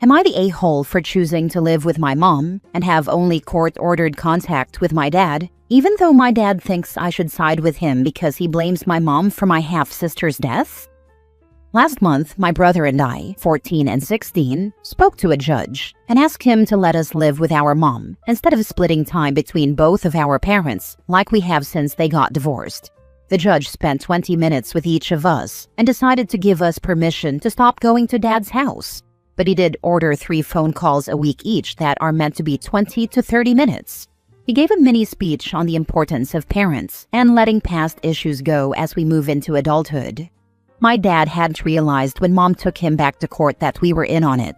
Am I the a-hole for choosing to live with my mom and have only court-ordered contact with my dad, even though my dad thinks I should side with him because he blames my mom for my half-sister's death? Last month, my brother and I, 14 and 16, spoke to a judge and asked him to let us live with our mom instead of splitting time between both of our parents like we have since they got divorced. The judge spent 20 minutes with each of us and decided to give us permission to stop going to Dad's house. But he did order 3 phone calls a week each that are meant to be 20 to 30 minutes. He gave a mini speech on the importance of parents and letting past issues go as we move into adulthood. My dad hadn't realized when Mom took him back to court that we were in on it.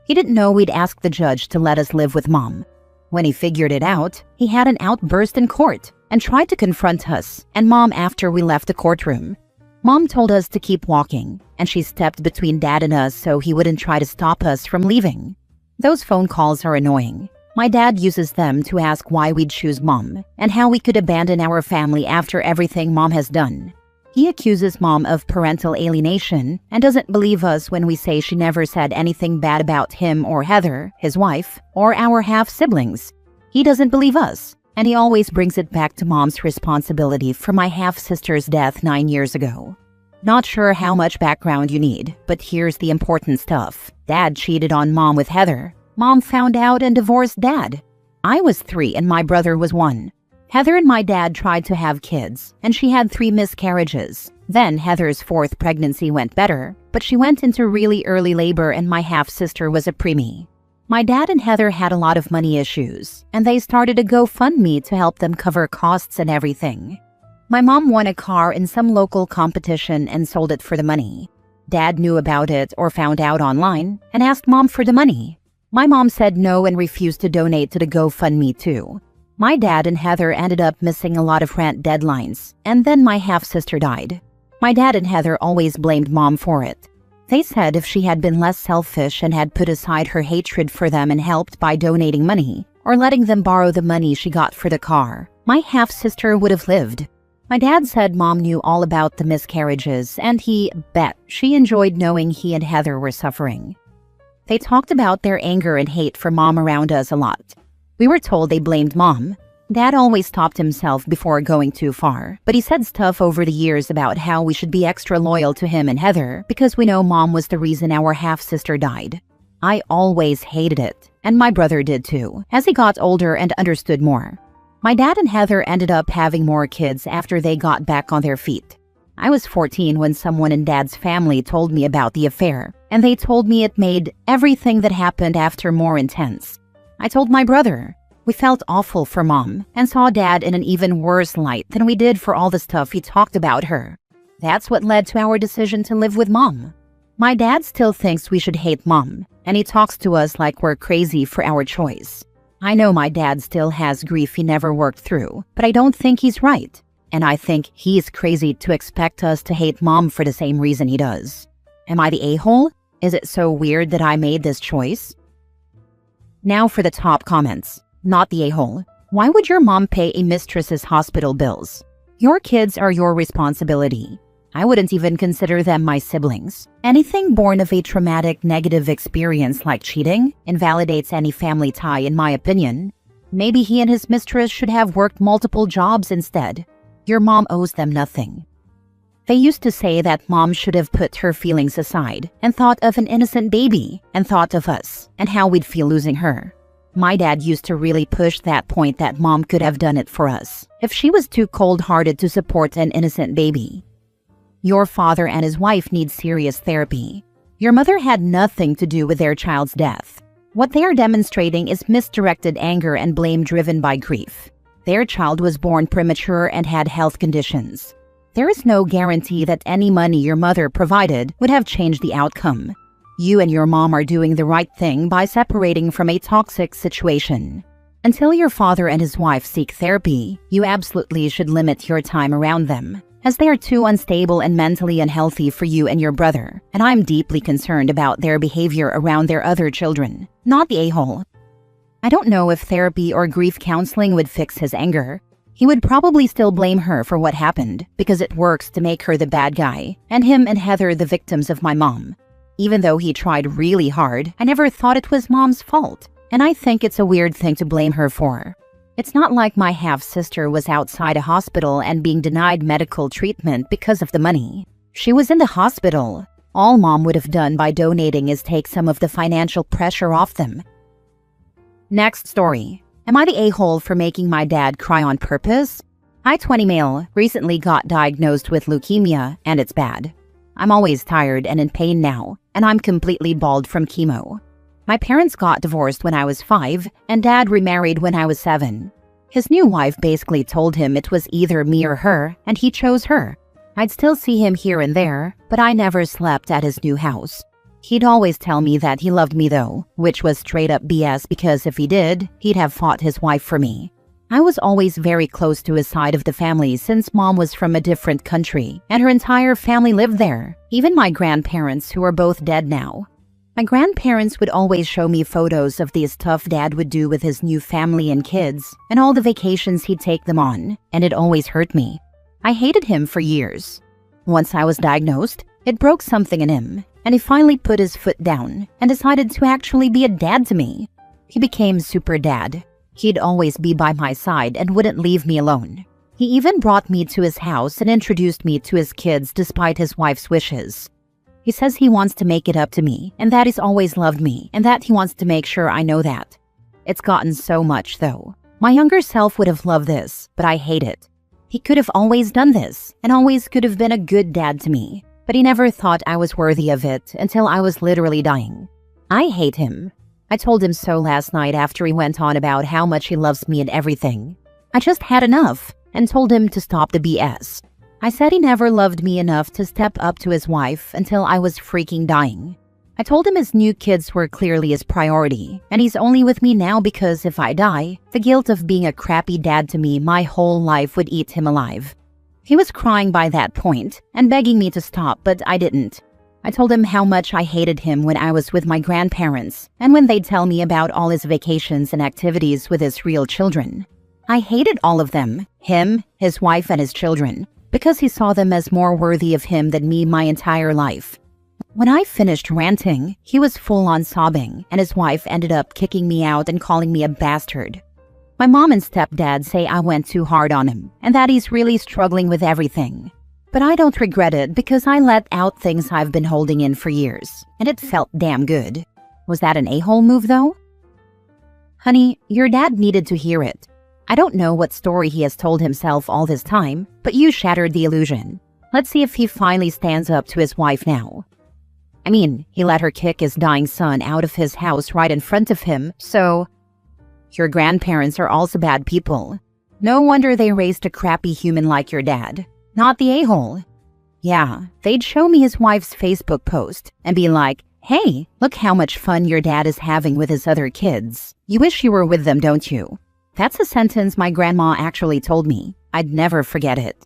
He didn't know we'd asked the judge to let us live with Mom. When he figured it out, he had an outburst in court and tried to confront us and Mom after we left the courtroom. Mom told us to keep walking, and she stepped between Dad and us so he wouldn't try to stop us from leaving. Those phone calls are annoying. My dad uses them to ask why we'd choose Mom and how we could abandon our family after everything Mom has done. He accuses Mom of parental alienation and doesn't believe us when we say she never said anything bad about him or Heather, his wife, or our half-siblings. He doesn't believe us, and he always brings it back to Mom's responsibility for my half-sister's death 9 years ago. Not sure how much background you need, but here's the important stuff. Dad cheated on Mom with Heather. Mom found out and divorced Dad. I was 3 and my brother was 1. Heather and my dad tried to have kids, and she had 3 miscarriages. Then Heather's 4th pregnancy went better, but she went into really early labor and my half-sister was a preemie. My dad and Heather had a lot of money issues, and they started a GoFundMe to help them cover costs and everything. My mom won a car in some local competition and sold it for the money. Dad knew about it or found out online and asked Mom for the money. My mom said no and refused to donate to the GoFundMe too. My dad and Heather ended up missing a lot of rent deadlines, and then my half-sister died. My dad and Heather always blamed Mom for it. They said if she had been less selfish and had put aside her hatred for them and helped by donating money, or letting them borrow the money she got for the car, my half-sister would have lived. My dad said Mom knew all about the miscarriages, and he bet she enjoyed knowing he and Heather were suffering. They talked about their anger and hate for Mom around us a lot. We were told they blamed Mom. Dad always stopped himself before going too far, but he said stuff over the years about how we should be extra loyal to him and Heather because we know Mom was the reason our half-sister died. I always hated it, and my brother did too, as he got older and understood more. My dad and Heather ended up having more kids after they got back on their feet. I was 14 when someone in Dad's family told me about the affair, and they told me it made everything that happened after more intense. I told my brother. We felt awful for Mom and saw Dad in an even worse light than we did for all the stuff he talked about her. That's what led to our decision to live with Mom. My dad still thinks we should hate Mom, and he talks to us like we're crazy for our choice. I know my dad still has grief he never worked through, but I don't think he's right. And I think he's crazy to expect us to hate Mom for the same reason he does. Am I the a-hole? Is it so weird that I made this choice? Now for the top comments. Not the a-hole. Why would your mom pay a mistress's hospital bills? Your kids are your responsibility. I wouldn't even consider them my siblings. Anything born of a traumatic negative experience like cheating invalidates any family tie in my opinion. Maybe he and his mistress should have worked multiple jobs instead. Your mom owes them nothing. They used to say that Mom should have put her feelings aside and thought of an innocent baby and thought of us and how we'd feel losing her. My dad used to really push that point that Mom could have done it for us if she was too cold-hearted to support an innocent baby. Your father and his wife need serious therapy. Your mother had nothing to do with their child's death. What they are demonstrating is misdirected anger and blame driven by grief. Their child was born premature and had health conditions. There is no guarantee that any money your mother provided would have changed the outcome. You and your mom are doing the right thing by separating from a toxic situation. Until your father and his wife seek therapy, you absolutely should limit your time around them, as they are too unstable and mentally unhealthy for you and your brother, and I'm deeply concerned about their behavior around their other children, not the a-hole. I don't know if therapy or grief counseling would fix his anger. He would probably still blame her for what happened because it works to make her the bad guy, and him and Heather the victims of my mom. Even though he tried really hard, I never thought it was Mom's fault, and I think it's a weird thing to blame her for. It's not like my half-sister was outside a hospital and being denied medical treatment because of the money. She was in the hospital. All Mom would have done by donating is take some of the financial pressure off them. Next story. Am I the a-hole for making my dad cry on purpose? I, 20 male, recently got diagnosed with leukemia, and it's bad. I'm always tired and in pain now, and I'm completely bald from chemo. My parents got divorced when I was 5, and Dad remarried when I was 7. His new wife basically told him it was either me or her, and he chose her. I'd still see him here and there, but I never slept at his new house. He'd always tell me that he loved me though, which was straight up BS because if he did, he'd have fought his wife for me. I was always very close to his side of the family since Mom was from a different country, and her entire family lived there, even my grandparents who are both dead now. My grandparents would always show me photos of the stuff Dad would do with his new family and kids, and all the vacations he'd take them on, and it always hurt me. I hated him for years. Once I was diagnosed, it broke something in him, and he finally put his foot down and decided to actually be a dad to me. He became super dad. He'd always be by my side and wouldn't leave me alone. He even brought me to his house and introduced me to his kids despite his wife's wishes. He says he wants to make it up to me, and that he's always loved me, and that he wants to make sure I know that. It's gotten so much, though. My younger self would have loved this, but I hate it. He could have always done this, and always could have been a good dad to me, but he never thought I was worthy of it until I was literally dying. I hate him. I told him so last night after he went on about how much he loves me and everything. I just had enough, and told him to stop the BS. I said he never loved me enough to step up to his wife until I was freaking dying. I told him his new kids were clearly his priority, and he's only with me now because if I die, the guilt of being a crappy dad to me my whole life would eat him alive. He was crying by that point and begging me to stop, but I didn't. I told him how much I hated him when I was with my grandparents and when they'd tell me about all his vacations and activities with his real children. I hated all of them, him, his wife, and his children, because he saw them as more worthy of him than me my entire life. When I finished ranting, he was full-on sobbing, and his wife ended up kicking me out and calling me a bastard. My mom and stepdad say I went too hard on him, and that he's really struggling with everything. But I don't regret it because I let out things I've been holding in for years, and it felt damn good. Was that an a-hole move, though? Honey, your dad needed to hear it. I don't know what story he has told himself all this time, but you shattered the illusion. Let's see if he finally stands up to his wife now. I mean, he let her kick his dying son out of his house right in front of him, so... Your grandparents are also bad people. No wonder they raised a crappy human like your dad. Not the a-hole. Yeah, they'd show me his wife's Facebook post and be like, hey, look how much fun your dad is having with his other kids. You wish you were with them, don't you? That's a sentence my grandma actually told me. I'd never forget it.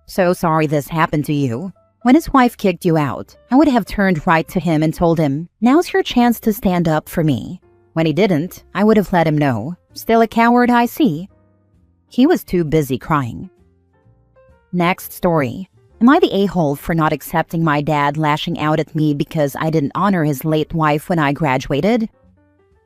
So sorry this happened to you. When his wife kicked you out, I would have turned right to him and told him, now's your chance to stand up for me. When he didn't, I would have let him know. Still a coward, I see. He was too busy crying. Next story. Am I the a-hole for not accepting my dad lashing out at me because I didn't honor his late wife when I graduated?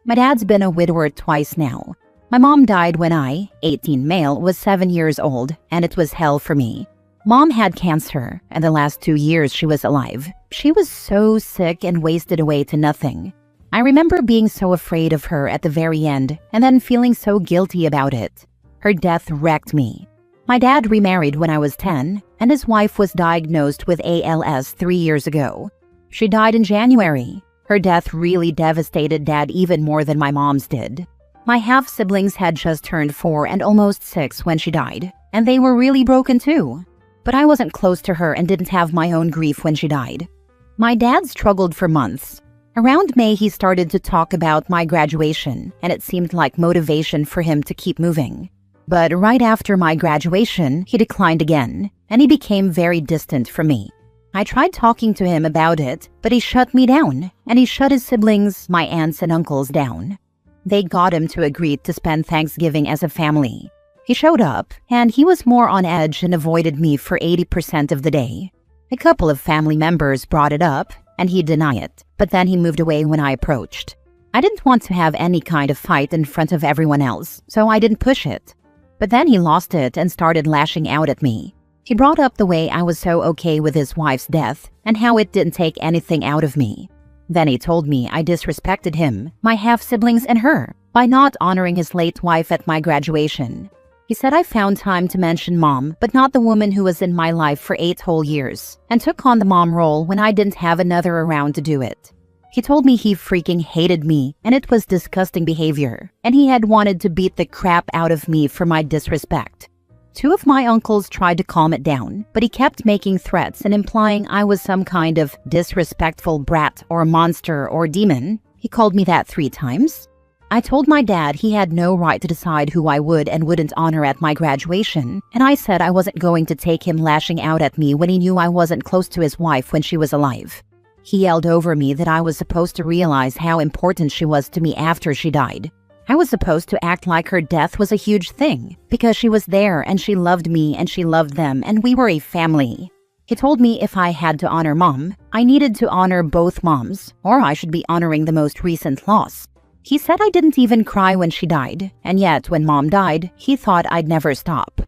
My dad's been a widower twice now. My mom died when I, 18 male, was 7 years old, and it was hell for me. Mom had cancer, and the last 2 years she was alive. She was so sick and wasted away to nothing. I remember being so afraid of her at the very end, and then feeling so guilty about it. Her death wrecked me. My dad remarried when I was 10, and his wife was diagnosed with ALS 3 years ago. She died in January. Her death really devastated Dad even more than my mom's did. My half-siblings had just turned 4 and almost 6 when she died, and they were really broken too. But I wasn't close to her and didn't have my own grief when she died. My dad struggled for months. Around May, he started to talk about my graduation, and it seemed like motivation for him to keep moving. But right after my graduation, he declined again, and he became very distant from me. I tried talking to him about it, but he shut me down, and he shut his siblings, my aunts and uncles, down. They got him to agree to spend Thanksgiving as a family. He showed up, and he was more on edge and avoided me for 80% of the day. A couple of family members brought it up, and he'd deny it, but then he moved away when I approached. I didn't want to have any kind of fight in front of everyone else, so I didn't push it. But then he lost it and started lashing out at me. He brought up the way I was so okay with his wife's death and how it didn't take anything out of me. Then he told me I disrespected him, my half-siblings and her, by not honoring his late wife at my graduation. He said I found time to mention mom, but not the woman who was in my life for 8 whole years, and took on the mom role when I didn't have another around to do it. He told me he freaking hated me, and it was disgusting behavior, and he had wanted to beat the crap out of me for my disrespect. 2 of my uncles tried to calm it down, but he kept making threats and implying I was some kind of disrespectful brat or monster or demon. He called me that 3 times. I told my dad he had no right to decide who I would and wouldn't honor at my graduation, and I said I wasn't going to take him lashing out at me when he knew I wasn't close to his wife when she was alive. He yelled over me that I was supposed to realize how important she was to me after she died. I was supposed to act like her death was a huge thing, because she was there and she loved me and she loved them and we were a family. He told me if I had to honor mom, I needed to honor both moms, or I should be honoring the most recent loss. He said I didn't even cry when she died, and yet when mom died, he thought I'd never stop.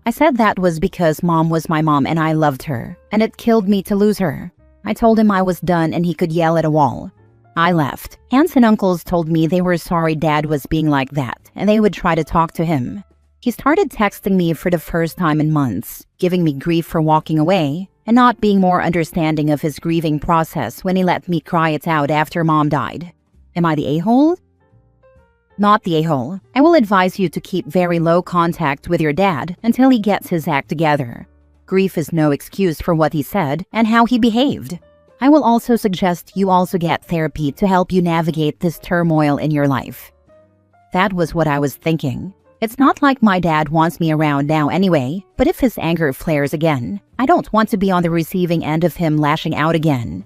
I said that was because mom was my mom and I loved her, and it killed me to lose her. I told him I was done and he could yell at a wall. I left. Aunts and uncles told me they were sorry dad was being like that, and they would try to talk to him. He started texting me for the first time in months, giving me grief for walking away, and not being more understanding of his grieving process when he let me cry it out after mom died. Am I the a-hole? Not the a-hole. I will advise you to keep very low contact with your dad until he gets his act together. Grief is no excuse for what he said and how he behaved. I will also suggest you also get therapy to help you navigate this turmoil in your life. That was what I was thinking. It's not like my dad wants me around now anyway, but if his anger flares again, I don't want to be on the receiving end of him lashing out again.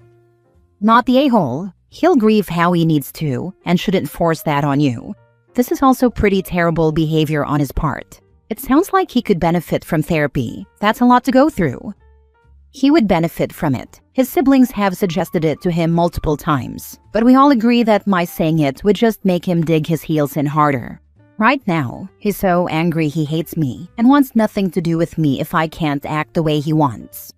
Not the a-hole. He'll grieve how he needs to and shouldn't force that on you. This is also pretty terrible behavior on his part. It sounds like he could benefit from therapy. That's a lot to go through. He would benefit from it. His siblings have suggested it to him multiple times, but we all agree that my saying it would just make him dig his heels in harder. Right now, he's so angry he hates me and wants nothing to do with me if I can't act the way he wants.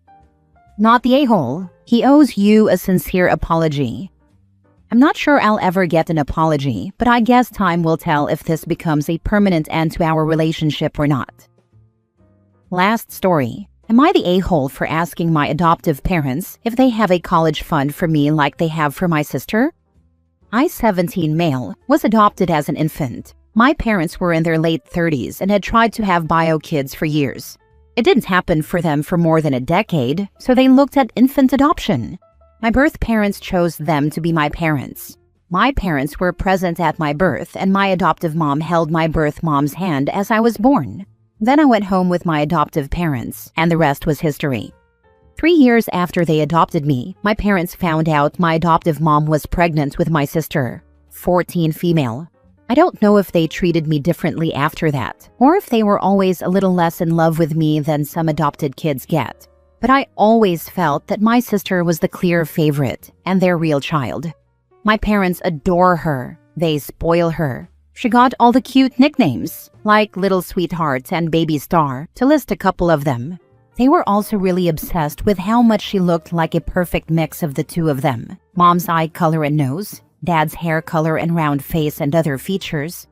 Not the a-hole. He owes you a sincere apology. I'm not sure I'll ever get an apology, but I guess time will tell if this becomes a permanent end to our relationship or not. Last story. Am I the a-hole for asking my adoptive parents if they have a college fund for me like they have for my sister? I, 17 male, was adopted as an infant. My parents were in their late 30s and had tried to have bio kids for years. It didn't happen for them for more than a decade, so they looked at infant adoption. My birth parents chose them to be my parents. My parents were present at my birth, and my adoptive mom held my birth mom's hand as I was born. Then I went home with my adoptive parents, and the rest was history. 3 years after they adopted me, my parents found out my adoptive mom was pregnant with my sister, 14 female. I don't know if they treated me differently after that, or if they were always a little less in love with me than some adopted kids get. But I always felt that my sister was the clear favorite and their real child. My parents adore her. They spoil her. She got all the cute nicknames, like Little Sweetheart and Baby Star, to list a couple of them. They were also really obsessed with how much she looked like a perfect mix of the 2 of them. Mom's eye color and nose, dad's hair color and round face and other features.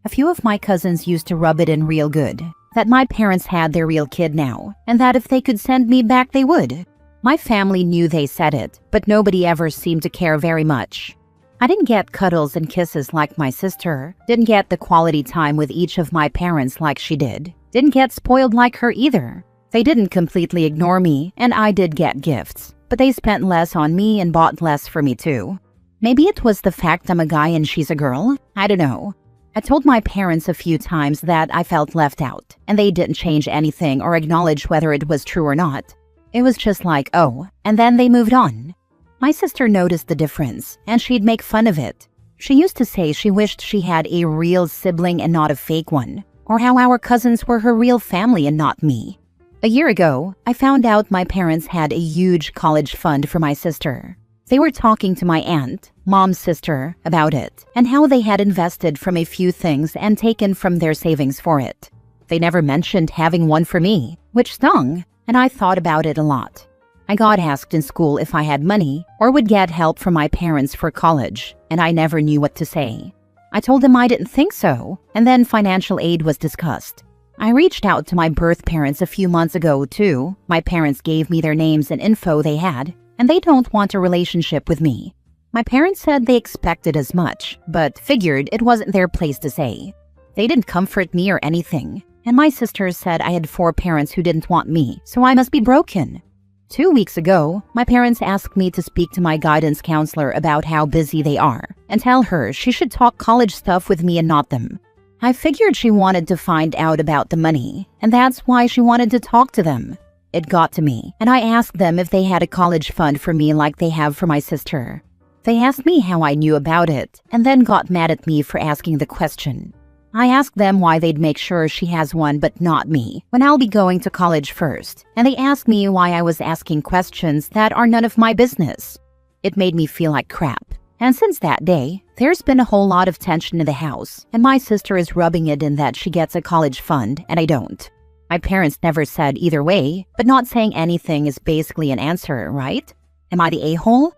A few of my cousins used to rub it in real good that my parents had their real kid now, and that if they could send me back, they would. My family knew they said it, but nobody ever seemed to care very much. I didn't get cuddles and kisses like my sister, didn't get the quality time with each of my parents like she did, didn't get spoiled like her either. They didn't completely ignore me, and I did get gifts, but they spent less on me and bought less for me too. Maybe it was the fact I'm a guy and she's a girl? I don't know. I told my parents a few times that I felt left out, and they didn't change anything or acknowledge whether it was true or not. It was just like, oh, and then they moved on. My sister noticed the difference, and she'd make fun of it. She used to say she wished she had a real sibling and not a fake one, or how our cousins were her real family and not me. A year ago, I found out my parents had a huge college fund for my sister. They were talking to my aunt, mom's sister, about it, and how they had invested from a few things and taken from their savings for it. They never mentioned having one for me, which stung, and I thought about it a lot. I got asked in school if I had money or would get help from my parents for college, and I never knew what to say. I told them I didn't think so, and then financial aid was discussed. I reached out to my birth parents a few months ago, too. My parents gave me their names and info they had, and they don't want a relationship with me. My parents said they expected as much, but figured it wasn't their place to say. They didn't comfort me or anything, and my sisters said I had 4 parents who didn't want me, so I must be broken. 2 weeks ago, my parents asked me to speak to my guidance counselor about how busy they are, and tell her she should talk college stuff with me and not them. I figured she wanted to find out about the money, and that's why she wanted to talk to them. It got to me, and I asked them if they had a college fund for me like they have for my sister. They asked me how I knew about it, and then got mad at me for asking the question. I asked them why they'd make sure she has one but not me, when I'll be going to college first, and they asked me why I was asking questions that are none of my business. It made me feel like crap. And since that day, there's been a whole lot of tension in the house, and my sister is rubbing it in that she gets a college fund and I don't. My parents never said either way, but not saying anything is basically an answer, right? Am I the a-hole?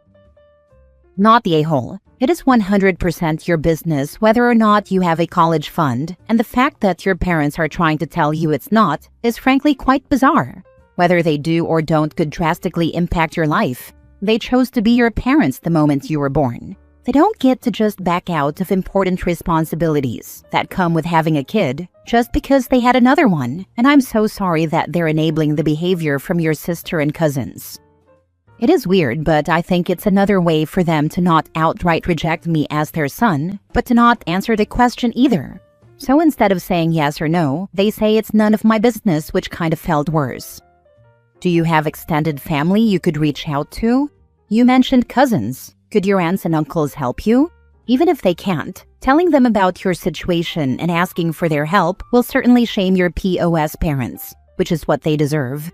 Not the a-hole. It is 100% your business whether or not you have a college fund, and the fact that your parents are trying to tell you it's not is frankly quite bizarre. Whether they do or don't could drastically impact your life. They chose to be your parents the moment you were born. They don't get to just back out of important responsibilities that come with having a kid just because they had another one, and I'm so sorry that they're enabling the behavior from your sister and cousins. It is weird, but I think it's another way for them to not outright reject me as their son, but to not answer the question either. So instead of saying yes or no, they say it's none of my business, which kind of felt worse. Do you have extended family you could reach out to? You mentioned cousins. Could your aunts and uncles help you? Even if they can't, telling them about your situation and asking for their help will certainly shame your POS parents, which is what they deserve.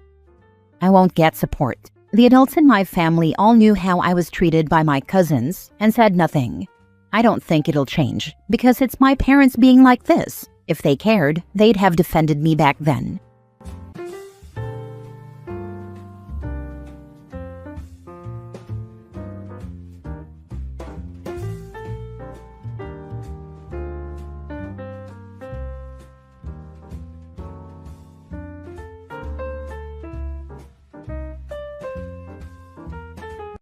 I won't get support. The adults in my family all knew how I was treated by my cousins and said nothing. I don't think it'll change, because it's my parents being like this. If they cared, they'd have defended me back then.